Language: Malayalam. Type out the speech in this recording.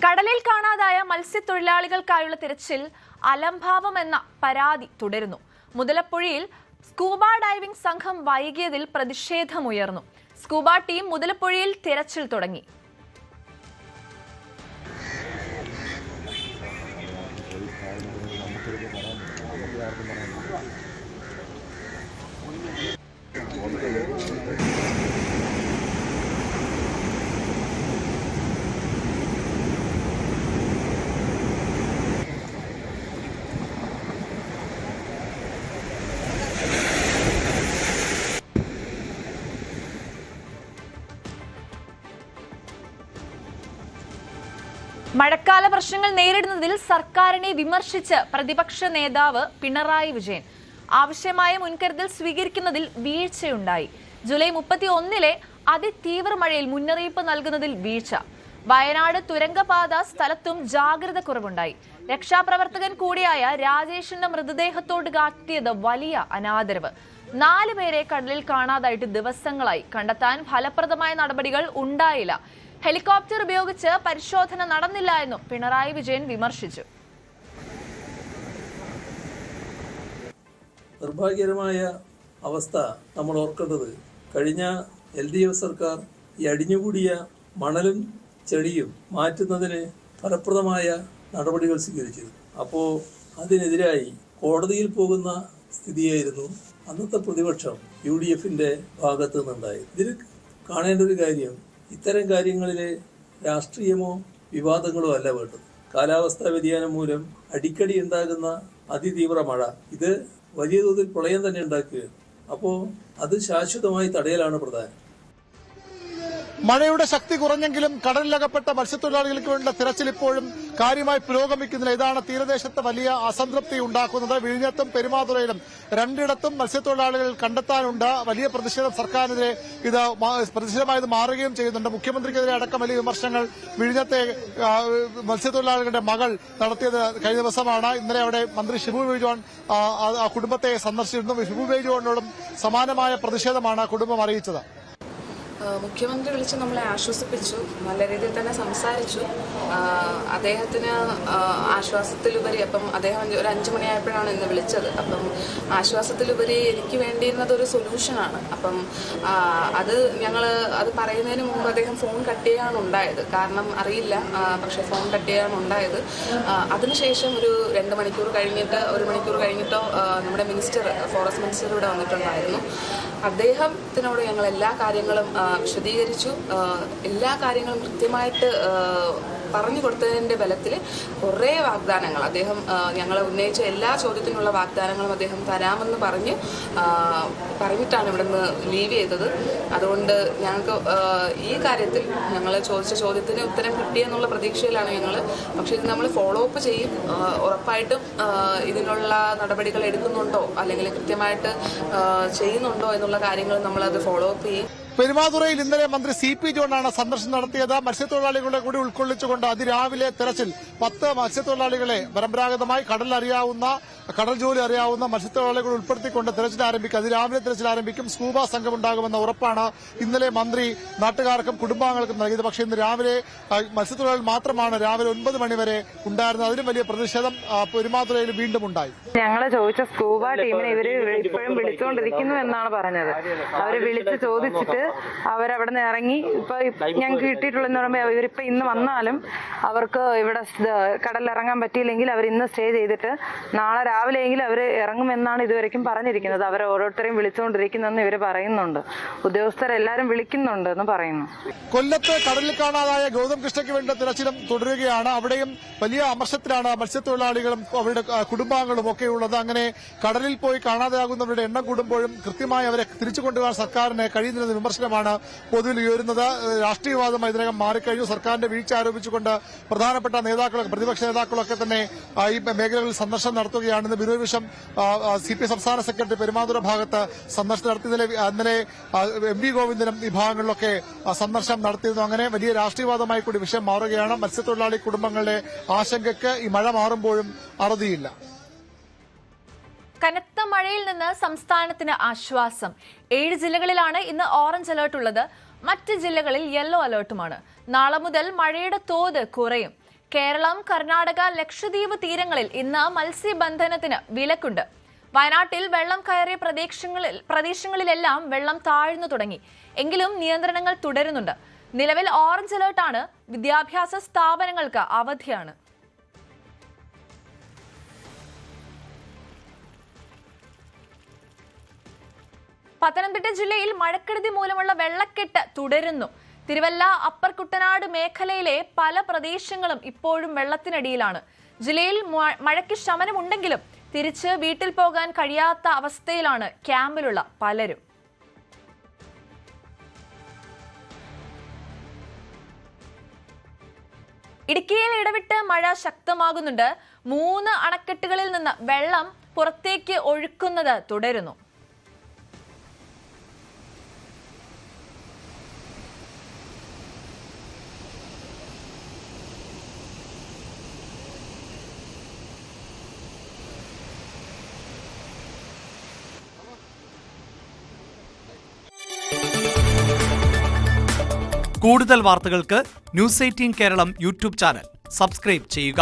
കടലിൽ കാണാതായ മത്സ്യത്തൊഴിലാളികൾക്കായുള്ള തിരച്ചിൽ അലംഭാവമെന്ന പരാതി തുടരുന്നു. മുതലപ്പുഴയിൽ സ്കൂബ ഡൈവിംഗ് സംഘം വൈകിയതിൽ പ്രതിഷേധമുയർന്നു. സ്കൂബ ടീം മുതലപ്പുഴയിൽ തിരച്ചിൽ തുടങ്ങി. മഴക്കാല പ്രശ്നങ്ങൾ നേരിടുന്നതിൽ സർക്കാരിനെ വിമർശിച്ച് പ്രതിപക്ഷ നേതാവ് പിണറായി വിജയൻ ആവശ്യമായ മുൻകരുതൽ സ്വീകരിക്കുന്നതിൽ വീഴ്ചയുണ്ടായി. ജൂലൈ 31 അതിതീവ്ര മഴയിൽ മുന്നറിയിപ്പ് നൽകുന്നതിൽ വീഴ്ച. വയനാട് തുരങ്കപാത സ്ഥലത്തും ജാഗ്രത കുറവുണ്ടായി. രക്ഷാപ്രവർത്തകൻ കൂടിയായ രാജേഷിന്റെ മൃതദേഹത്തോട് കാട്ടിയത് വലിയ അനാദരവ്. 4 പേരെ കടലിൽ കാണാതായിട്ട് ദിവസങ്ങളായി. കണ്ടെത്താൻ ഫലപ്രദമായ നടപടികൾ ഉണ്ടായില്ല. ഹെലികോപ്റ്റർ ഉപയോഗിച്ച് പരിശോധന നടന്നില്ല എന്നും പിണറായി വിജയൻ വിമർശിച്ചു. നിർഭാഗ്യകരമായ അവസ്ഥ നമ്മൾ ഓർക്കേണ്ടത്, കഴിഞ്ഞ LDF സർക്കാർ ഈ അടിഞ്ഞുകൂടിയ മണലും ചെളിയും മാറ്റുന്നതിന് ഫലപ്രദമായ നടപടികൾ സ്വീകരിച്ചു. അപ്പോൾ അതിനെതിരായി കോടതിയിൽ പോകുന്ന സ്ഥിതിയായിരുന്നു അന്നത്തെ പ്രതിപക്ഷം UDFന്റെ ഭാഗത്തു നിന്നുണ്ടായത്. ഇതിൽ കാണേണ്ട ഒരു കാര്യം, ഇത്തരം കാര്യങ്ങളിൽ രാഷ്ട്രീയമോ വിവാദങ്ങളോ അല്ല വേണ്ടത്. കാലാവസ്ഥാ വ്യതിയാനം മൂലം അടിക്കടി ഉണ്ടാകുന്ന അതിതീവ്ര മഴ ഇത് വലിയ തോതിൽ പ്രളയം തന്നെ ഉണ്ടാക്കുകയാണ്. അപ്പോൾ അത് ശാശ്വതമായി തടയലാണ് പ്രധാനം. മഴയുടെ ശക്തി കുറഞ്ഞെങ്കിലും കടലിലകപ്പെട്ട മത്സ്യത്തൊഴിലാളികൾക്ക് വേണ്ട തിരച്ചിൽ ഇപ്പോഴും കാര്യമായി പുരോഗമിക്കുന്നില്ല. ഇതാണ് തീരദേശത്ത് വലിയ അസംതൃപ്തി ഉണ്ടാക്കുന്നത്. വിഴിഞ്ഞത്തും പെരുമാതുറയിലും രണ്ടിടത്തും മത്സ്യത്തൊഴിലാളികൾ കണ്ടെത്താനുണ്ട്. വലിയ പ്രതിഷേധം സർക്കാരിനെതിരെ ഇത് പ്രതിഷേധമായത് മാറുകയും ചെയ്യുന്നുണ്ട്. മുഖ്യമന്ത്രിക്കെതിരെ അടക്കം വലിയ വിമർശനങ്ങൾ വിഴിഞ്ഞത്തെ മത്സ്യത്തൊഴിലാളികളുടെ മകൾ നടത്തിയത് കഴിഞ്ഞ ദിവസമാണ്. ഇന്നലെ അവിടെ മന്ത്രി ഷിബു ബേബി ജോൺ കുടുംബത്തെ സന്ദർശിച്ചിരുന്നു. ഷിബു ബേബി ജോണിനോടും സമാനമായ പ്രതിഷേധമാണ് കുടുംബം അറിയിച്ചത്. മുഖ്യമന്ത്രി വിളിച്ച് നമ്മളെ ആശ്വസിപ്പിച്ചു, നല്ല രീതിയിൽ തന്നെ സംസാരിച്ചു. അദ്ദേഹത്തിന് ആശ്വാസത്തിലുപരി, അപ്പം അദ്ദേഹം ഒരു 5 മണിയായപ്പോഴാണ് ഇന്ന് വിളിച്ചത്. അപ്പം ആശ്വാസത്തിലുപരി എനിക്ക് വേണ്ടിയിരുന്നത് ഒരു സൊല്യൂഷനാണ്. അപ്പം അത് പറയുന്നതിന് മുമ്പ് അദ്ദേഹം ഫോൺ കട്ട് ചെയ്യാൻ ഉണ്ടായത്. കാരണം അറിയില്ല, പക്ഷെ ഫോൺ കട്ട് ചെയ്യാൻ ഉണ്ടായത്. അതിനുശേഷം ഒരു 2 മണിക്കൂർ കഴിഞ്ഞിട്ടോ 1 മണിക്കൂർ കഴിഞ്ഞിട്ടോ നമ്മുടെ ഫോറസ്റ്റ് മിനിസ്റ്റർ ഇവിടെ വന്നിട്ടുണ്ടായിരുന്നു. അദ്ദേഹത്തിനോട് ഞങ്ങൾ എല്ലാ കാര്യങ്ങളും വിശദീകരിച്ചു. എല്ലാ കാര്യങ്ങളും കൃത്യമായിട്ട് പറഞ്ഞു കൊടുത്തതിൻ്റെ ബലത്തിൽ കുറേ വാഗ്ദാനങ്ങൾ അദ്ദേഹം ഞങ്ങൾ ഉന്നയിച്ച എല്ലാ ചോദ്യത്തിനുള്ള വാഗ്ദാനങ്ങളും അദ്ദേഹം തരാമെന്ന് പറഞ്ഞിട്ടാണ് ഇവിടെ നിന്ന് ലീവ് ചെയ്തത്. അതുകൊണ്ട് ഞങ്ങൾക്ക് ഈ കാര്യത്തിൽ ഞങ്ങൾ ചോദിച്ച ചോദ്യത്തിന് ഉത്തരം കിട്ടിയെന്നുള്ള പ്രതീക്ഷയിലാണ് ഞങ്ങൾ. പക്ഷേ ഇത് നമ്മൾ ഫോളോ അപ്പ് ചെയ്യും. ഉറപ്പായിട്ടും ഇതിനുള്ള നടപടികൾ എടുക്കുന്നുണ്ടോ അല്ലെങ്കിൽ കൃത്യമായിട്ട് ചെയ്യുന്നുണ്ടോ എന്നുള്ള കാര്യങ്ങൾ നമ്മളത് ഫോളോ അപ്പ് ചെയ്യും. പെരുമാതുറയിൽ ഇന്നലെ മന്ത്രി CP ജോണാണ് സന്ദർശനം നടത്തിയത്. മത്സ്യത്തൊഴിലാളികളുടെ കൂടി ഉൾക്കൊള്ളിച്ചുകൊണ്ട് അതിരാവിലെ തെരച്ചിൽ 10 മത്സ്യത്തൊഴിലാളികളെ പരമ്പരാഗതമായി കടൽ ജോലി അറിയാവുന്ന മത്സ്യത്തൊഴിലാളികളെ ഉൾപ്പെടുത്തിക്കൊണ്ട് തെരച്ചിൽ ആരംഭിക്കും. അതിരാവിലെ തെരച്ചിൽ ആരംഭിക്കും. സ്കൂബ സംഘം ഉണ്ടാകുമെന്ന ഉറപ്പാണ് ഇന്നലെ മന്ത്രി നാട്ടുകാർക്കും കുടുംബാംഗങ്ങൾക്കും നൽകിയത്. പക്ഷേ ഇന്ന് രാവിലെ മത്സ്യത്തൊഴിലാളികൾ മാത്രമാണ് രാവിലെ 9 മണി വരെ ഉണ്ടായിരുന്നത്. അതിലും വലിയ പ്രതിഷേധം പെരുമാതുറയിൽ വീണ്ടും ഉണ്ടായി. ഞങ്ങളെ ചോദിച്ച സ്കൂബ ടീമിനെ ഇവര് ഇപ്പോഴും വിളിച്ചുകൊണ്ടിരിക്കുന്നു എന്നാണ് പറഞ്ഞത്. അവര് വിളിച്ച് ചോദിച്ചിട്ട് അവരവിടെ നിന്ന് ഇറങ്ങി. ഇപ്പൊ ഞങ്ങൾക്ക് കിട്ടിയിട്ടുള്ളതെന്ന് പറയുമ്പോൾ ഇവരിപ്പോ ഇന്ന് വന്നാലും അവർക്ക് ഇവിടെ കടലിറങ്ങാൻ പറ്റിയില്ലെങ്കിൽ അവർ ഇന്ന് സ്റ്റേ ചെയ്തിട്ട് നാളെ രാവിലെയെങ്കിലും അവർ ഇറങ്ങുമെന്നാണ് ഇതുവരെയും പറഞ്ഞിരിക്കുന്നത്. അവരെ ഓരോരുത്തരെയും വിളിച്ചുകൊണ്ടിരിക്കുന്നെന്ന് ഇവർ പറയുന്നുണ്ട്. ഉദ്യോഗസ്ഥരെല്ലാരും വിളിക്കുന്നുണ്ട് എന്ന് പറയുന്നു. കൊല്ലത്ത് കടലിൽ കാണാതായ ഗൗതം കൃഷ്ണയ്ക്ക് വേണ്ട തിരച്ചിലും തുടരുകയാണ്. അവിടെയും വലിയ അമർഷത്തിലാണ് മത്സ്യത്തൊഴിലാളികളും അവരുടെ കുടുംബാംഗങ്ങളും ഒക്കെ ഉള്ളത്. അങ്ങനെ കടലിൽ പോയി കാണാതെയാകുന്നവരുടെ എണ്ണം കൂടുമ്പോഴും കൃത്യമായി അവരെ തിരിച്ചു കൊണ്ടുപോകാൻ സർക്കാരിന് കഴിയുന്നില്ലെന്ന് വിമർശനമാണ് പൊതുവിൽ ഉയരുന്നത്. രാഷ്ട്രീയവാദം ഇതിനകം മാറിക്കഴിഞ്ഞു. സർക്കാരിന്റെ വീഴ്ച ആരോപിച്ചുകൊണ്ട് പ്രധാനപ്പെട്ട നേതാക്കളൊക്കെ, പ്രതിപക്ഷ നേതാക്കളൊക്കെ തന്നെ ഈ മേഖലകളിൽ സന്ദർശനം നടത്തുകയാണ്. ഇന്ന് ബിനോയ് CP സംസ്ഥാന സെക്രട്ടറി പെരുമാതുറ ഭാഗത്ത് സന്ദർശനം നടത്തിയതിലെ ഇന്നലെ MV ഗോവിന്ദനും ഈ ഭാഗങ്ങളിലൊക്കെ സന്ദർശനം നടത്തിയിരുന്നു. അങ്ങനെ വലിയ രാഷ്ട്രീയവാദമായി കൂടി വിഷയം മാറുകയാണ്. മത്സ്യത്തൊഴിലാളി കുടുംബങ്ങളുടെ ആശങ്കയ്ക്ക് ഈ മഴ മാറുമ്പോഴും അറുതിയില്ല. കനത്ത മഴയിൽ നിന്ന് സംസ്ഥാനത്തിന് ആശ്വാസം. 7 ജില്ലകളിലാണ് ഇന്ന് ഓറഞ്ച് അലർട്ട് ഉള്ളത്. മറ്റ് ജില്ലകളിൽ യെല്ലോ അലർട്ടുമാണ്. നാളെ മുതൽ മഴയുടെ തോത് കുറയും. കേരളം, കർണാടക, ലക്ഷദ്വീപ് തീരങ്ങളിൽ ഇന്ന് മത്സ്യബന്ധനത്തിന് വിലക്കുണ്ട്. വയനാട്ടിൽ വെള്ളം കയറിയ പ്രദേശങ്ങളിലെല്ലാം വെള്ളം താഴ്ന്നു തുടങ്ങി. എങ്കിലും നിയന്ത്രണങ്ങൾ തുടരുന്നുണ്ട്. നിലവിൽ ഓറഞ്ച് അലേർട്ടാണ്. വിദ്യാഭ്യാസ സ്ഥാപനങ്ങൾക്ക് അവധിയാണ്. പത്തനംതിട്ട ജില്ലയിൽ മഴക്കെടുതി മൂലമുള്ള വെള്ളക്കെട്ട് തുടരുന്നു. തിരുവല്ല, അപ്പർ കുട്ടനാട് മേഖലയിലെ പല പ്രദേശങ്ങളും ഇപ്പോഴും വെള്ളത്തിനടിയിലാണ്. ജില്ലയിൽ മഴയ്ക്ക് ശമനമുണ്ടെങ്കിലും തിരിച്ച് വീട്ടിൽ പോകാൻ കഴിയാത്ത അവസ്ഥയിലാണ് ക്യാമ്പിലുള്ള പലരും. ഇടുക്കിയിൽ ഇടവിട്ട് മഴ ശക്തമാകുന്നുണ്ട്. 3 അണക്കെട്ടുകളിൽ നിന്ന് വെള്ളം പുറത്തേക്ക് ഒഴുക്കുന്നത് തുടരുന്നു. കൂടുതൽ വാർത്തകൾക്ക് news 18 Keralam YouTube channel subscribe ചെയ്യുക.